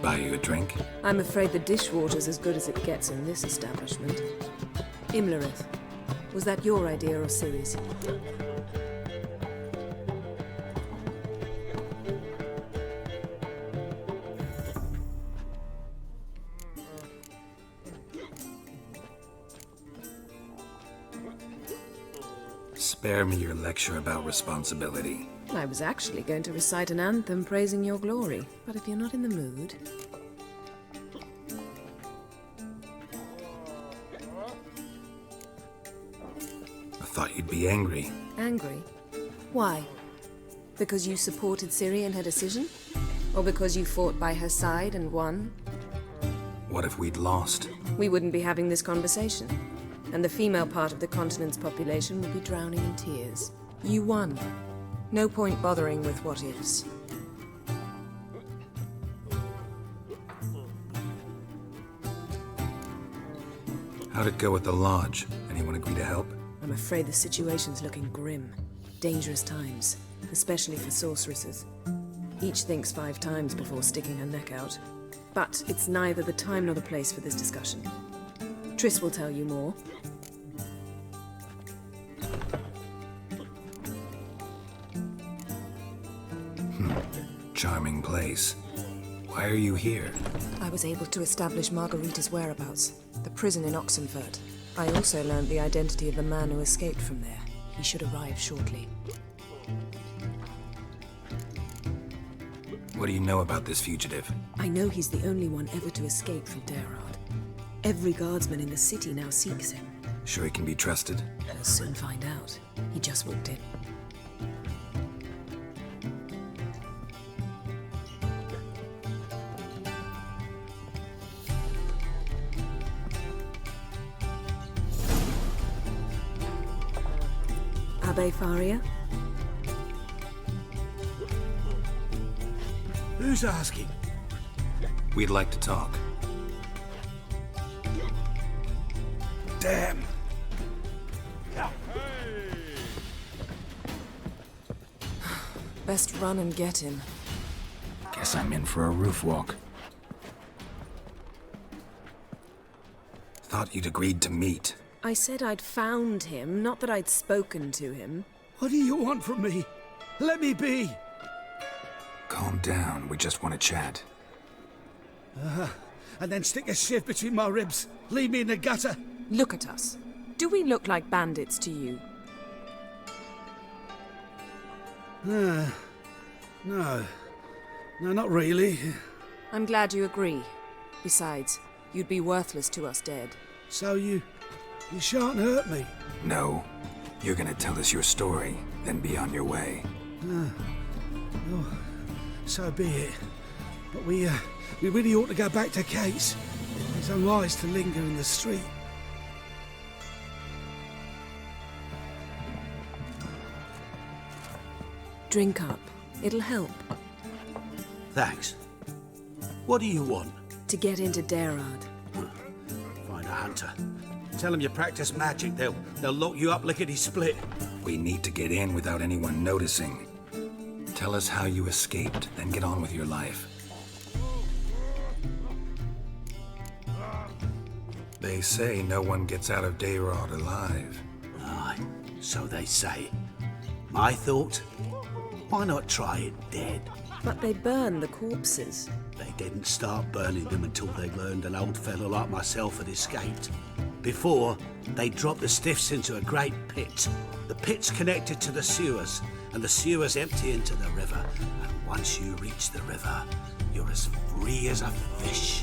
buy you a drink? I'm afraid the dishwater's as good as it gets in this establishment. Imlerith, was that your idea or Ciri's? Spare me your lecture about responsibility. I was actually going to recite an anthem praising your glory, but if you're not in the mood... I thought you'd be angry. Angry? Why? Because you supported Ciri in her decision? Or because you fought by her side and won? What if we'd lost? We wouldn't be having this conversation. And the female part of the continent's population would be drowning in tears. You won. No point bothering with what-ifs. How'd it go at the lodge? Anyone agree to help? I'm afraid the situation's looking grim. Dangerous times, especially for sorceresses. Each thinks 5 times before sticking her neck out. But it's neither the time nor the place for this discussion. Triss will tell you more. Charming place. Why are you here? I was able to establish Margarita's whereabouts, the prison in Oxenfurt. I also learned the identity of the man who escaped from there. He should arrive shortly. What do you know about this fugitive? I know he's the only one ever to escape from Derard. Every guardsman in the city now seeks him. Sure he can be trusted? We'll soon find out. He just walked in. Abbe Faria? Who's asking? We'd like to talk. Damn. Best run and get him. Guess I'm in for a roof walk. Thought you'd agreed to meet. I said I'd found him, not that I'd spoken to him. What do you want from me? Let me be. Calm down, we just want to chat. And then stick a shiv between my ribs. Leave me in the gutter. Look at us. Do we look like bandits to you? No. No, not really. I'm glad you agree. Besides, you'd be worthless to us dead. So you shan't hurt me. No. You're gonna tell us your story, then be on your way. So be it. But we really ought to go back to Kate's. It's unwise to linger in the street. Drink up. It'll help. Thanks. What do you want? To get into Derard. Find a hunter. Tell them you practice magic. They'll lock you up lickety-split. We need to get in without anyone noticing. Tell us how you escaped, then get on with your life. They say no one gets out of Derard alive. Aye, so they say. My thought? Why not try it dead? But they burn the corpses. They didn't start burning them until they learned an old fellow like myself had escaped. Before, they dropped the stiffs into a great pit. The pit's connected to the sewers, and the sewers empty into the river. And once you reach the river, you're as free as a fish.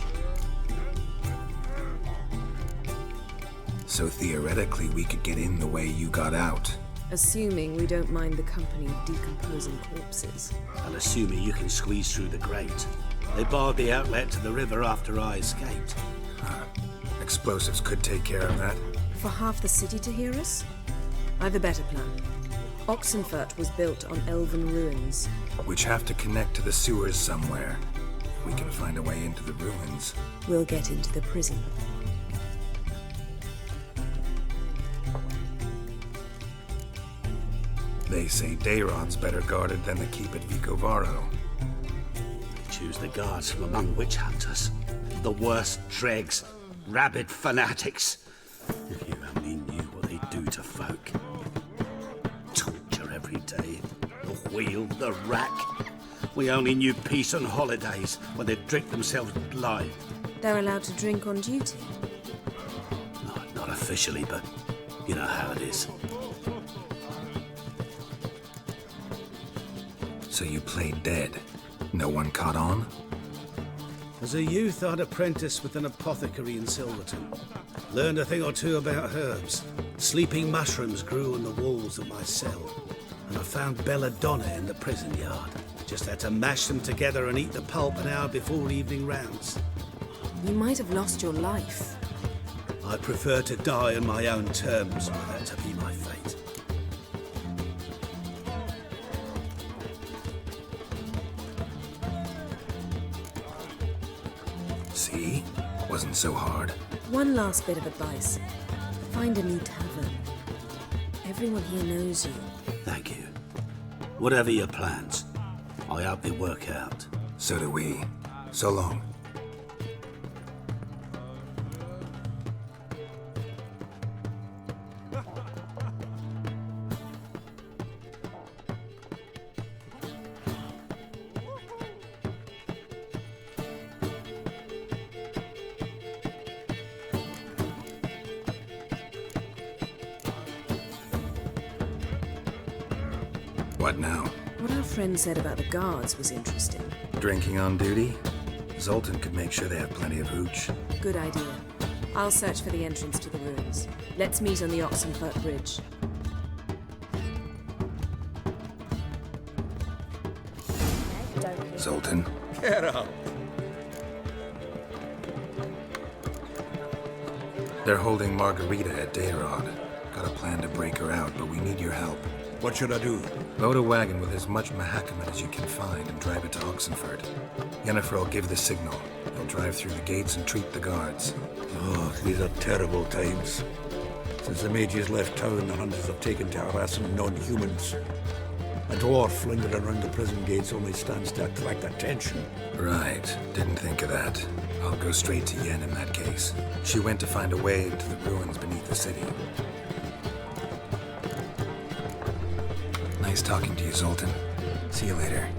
So theoretically, we could get in the way you got out. Assuming we don't mind the company of decomposing corpses. And assuming you can squeeze through the grate. They barred the outlet to the river after I escaped. Explosives could take care of that. For half the city to hear us? I've a better plan. Oxenfurt was built on elven ruins. Which have to connect to the sewers somewhere. If we can find a way into the ruins. We'll get into the prison. They say Dayrod's better guarded than the keep at Vicovaro. They choose the guards from among witch hunters. The worst dregs, rabid fanatics. If you only knew what they do to folk. Torture every day. The wheel, the rack. We only knew peace on holidays when they'd drink themselves blind. They're allowed to drink on duty. Not officially, but you know how it is. So you played dead. No one caught on? As a youth, I'd apprenticed with an apothecary in Silverton. Learned a thing or two about herbs. Sleeping mushrooms grew on the walls of my cell. And I found belladonna in the prison yard. Just had to mash them together and eat the pulp an hour before evening rounds. You might have lost your life. I prefer to die on my own terms, were that to be my fate. See? Wasn't so hard. One last bit of advice. Find a new tavern. Everyone here knows you. Thank you. Whatever your plans, I hope they work out. So do we. So long. What now? What our friend said about the guards was interesting. Drinking on duty? Zoltan could make sure they have plenty of hooch. Good idea. I'll search for the entrance to the ruins. Let's meet on the Oxenfurt Bridge. Zoltan? Get up! They're holding Margarita at Dayrod. Got a plan to break her out, but we need your help. What should I do? Load a wagon with as much Mahakaman as you can find and drive it to Oxenfurt. Yennefer will give the signal. He'll drive through the gates and treat the guards. Oh, these are terrible times. Since the mages left town, the hunters have taken to harassing non-humans. A dwarf lingering around the prison gates only stands to attract attention. Right. Didn't think of that. I'll go straight to Yen in that case. She went to find a way into the ruins beneath the city. Nice talking to you, Zoltan. See you later.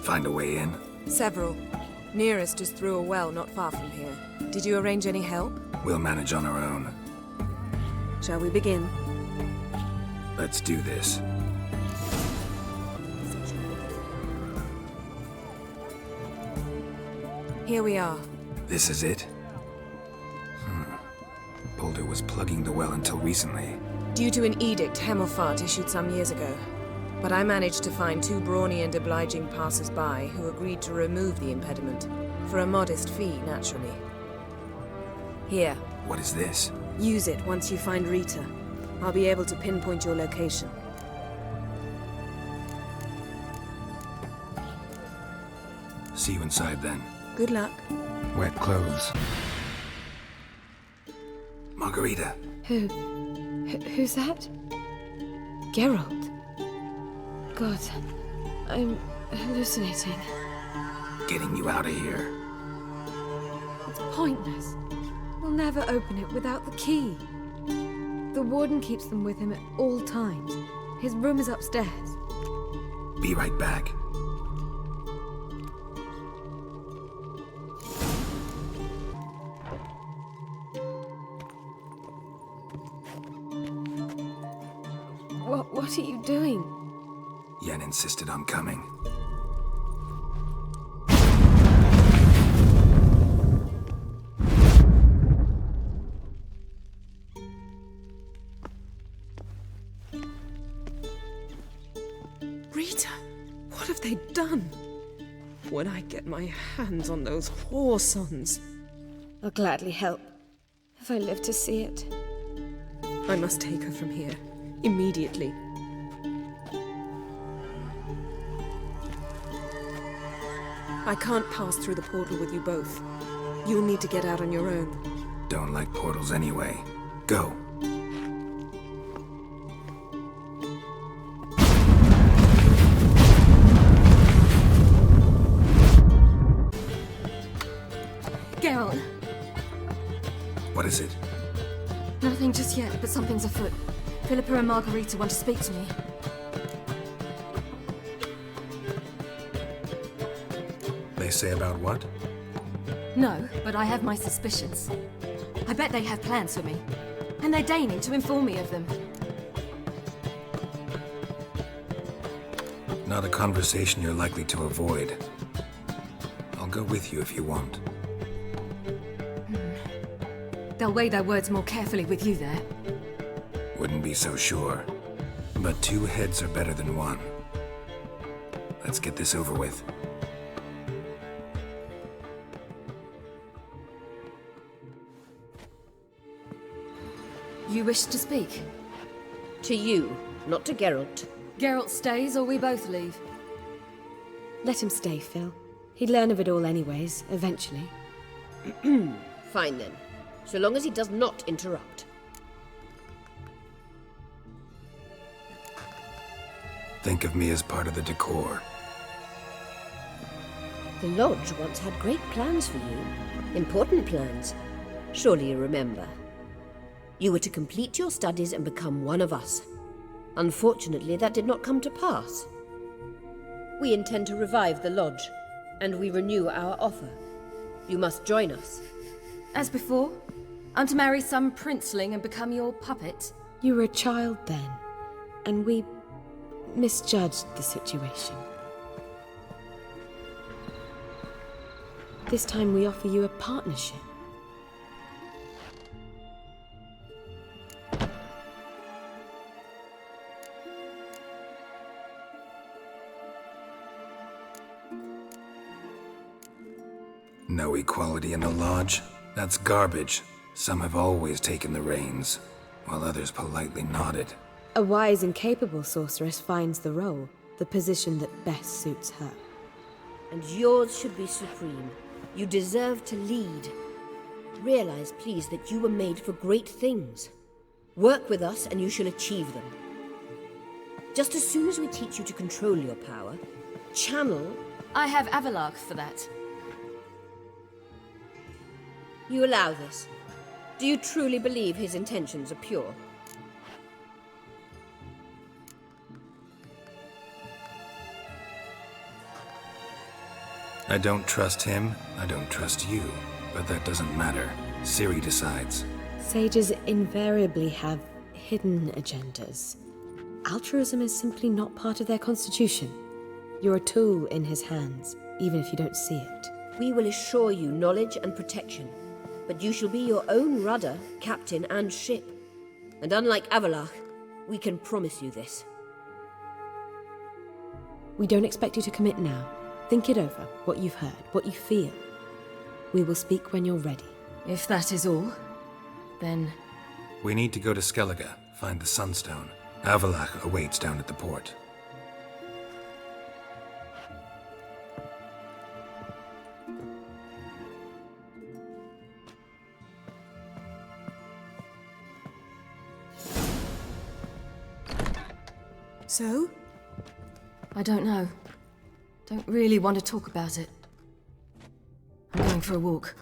Find a way in? Several. Nearest is through a well not far from here. Did you arrange any help? We'll manage on our own. Shall we begin? Let's do this. Here we are. This is it? Boulder was plugging the well until recently. Due to an edict Hemmelfart issued some years ago. But I managed to find two brawny and obliging passers-by who agreed to remove the impediment. For a modest fee, naturally. Here. What is this? Use it once you find Rita. I'll be able to pinpoint your location. See you inside then. Good luck. Wet clothes. Margarita. Who's that? Geralt. God, I'm hallucinating. Getting you out of here. It's pointless. We'll never open it without the key. The warden keeps them with him at all times. His room is upstairs. Be right back. What are you doing? Yen insisted on coming. Rita, what have they done? When I get my hands on those whoresons. I'll gladly help, if I live to see it. I must take her from here, immediately. I can't pass through the portal with you both. You'll need to get out on your own. Don't like portals anyway. Go. down. What is it? Nothing just yet, but something's afoot. Philippa and Margarita want to speak to me. They say about what? No, but I have my suspicions. I bet they have plans for me. And they're deigning to inform me of them. Not a conversation you're likely to avoid. I'll go with you if you want. They'll weigh their words more carefully with you there. Wouldn't be so sure. But 2 heads are better than 1. Let's get this over with. You wish to speak? To you, not to Geralt. Geralt stays or we both leave? Let him stay, Phil. He'd learn of it all anyways, eventually. Fine then, so long as he does not interrupt. Think of me as part of the decor. The Lodge once had great plans for you. Important plans. Surely you remember. You were to complete your studies and become one of us. Unfortunately, that did not come to pass. We intend to revive the Lodge, and we renew our offer. You must join us. As before? I'm to marry some princeling and become your puppet? You were a child then, and we misjudged the situation. This time we offer you a partnership. No equality in the Lodge? That's garbage. Some have always taken the reins, while others politely nodded. A wise and capable sorceress finds the role, the position that best suits her. And yours should be supreme. You deserve to lead. Realize, please, that you were made for great things. Work with us and you shall achieve them. Just as soon as we teach you to control your power, channel... I have Avalark for that. You allow this. Do you truly believe his intentions are pure? I don't trust him, I don't trust you. But that doesn't matter. Ciri decides. Sages invariably have hidden agendas. Altruism is simply not part of their constitution. You're a tool in his hands, even if you don't see it. We will assure you knowledge and protection, but you shall be your own rudder, captain, and ship. And unlike Avalark, we can promise you this. We don't expect you to commit now. Think it over, what you've heard, what you feel. We will speak when you're ready. If that is all, then... We need to go to Skellige, find the Sunstone. Avalak awaits down at the port. So? I don't know. Don't really want to talk about it. I'm going for a walk.